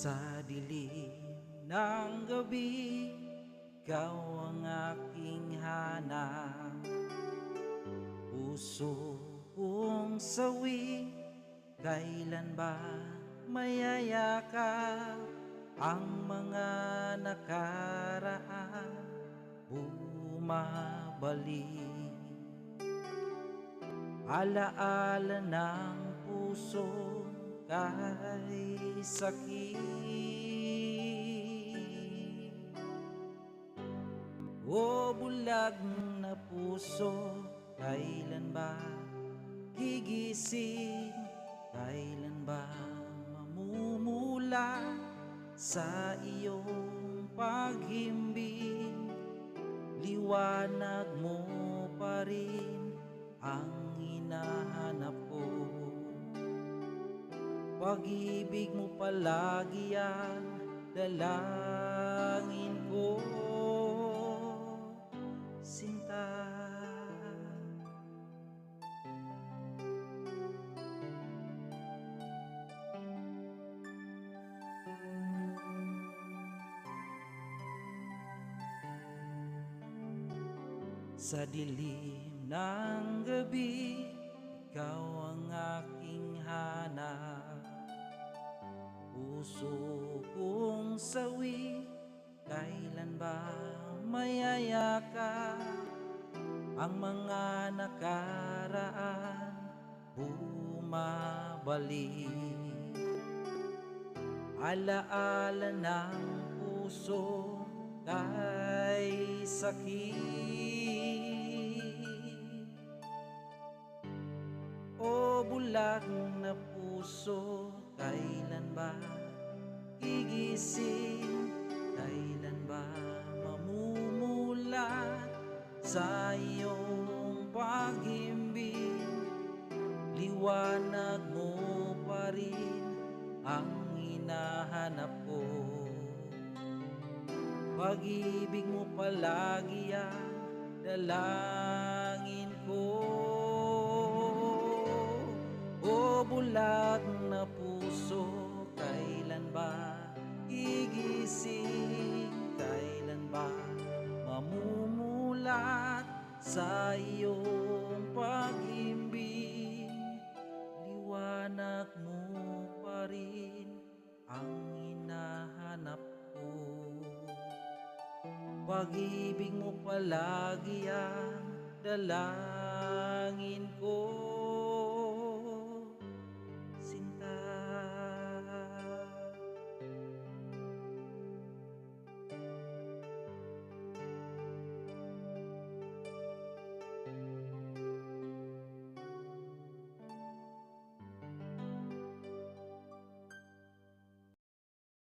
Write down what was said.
Sa dilim ng gabi, ikaw ang aking hanap. Puso kong sawi, kailan ba mayayakap? Ang mga nakaraan bumabalik. Alaala ng puso kay sakit. O bulag na puso, kailan ba gigising? Kailan ba mamumula sa iyong paghimbing? Liwanag mo pa rin ang hinahanap ko. Pag-ibig mo palagi ang dalangin ko, sinta. Sa dilim ng gabi, ikaw ang aking hanap. Puso kong sawi, kailan ba mayayakap? Ang mga nakaraan bumabalik. Alaala ng puso kay sakit. O bulag na puso, kailan ba gigising? Kailan ba mamumulat sa iyong pag-ibig? Liwanag mo pa rin ang hinahanap ko. Pag-ibig mo palagi ang dalangin ko. O bulag na puso, kailan ba gigising? Kailan ba mamumulat sa iyong pag-ibig? Liwanag mo pa rin ang hinahanap ko. Pag-ibig mo palagi ang dalangin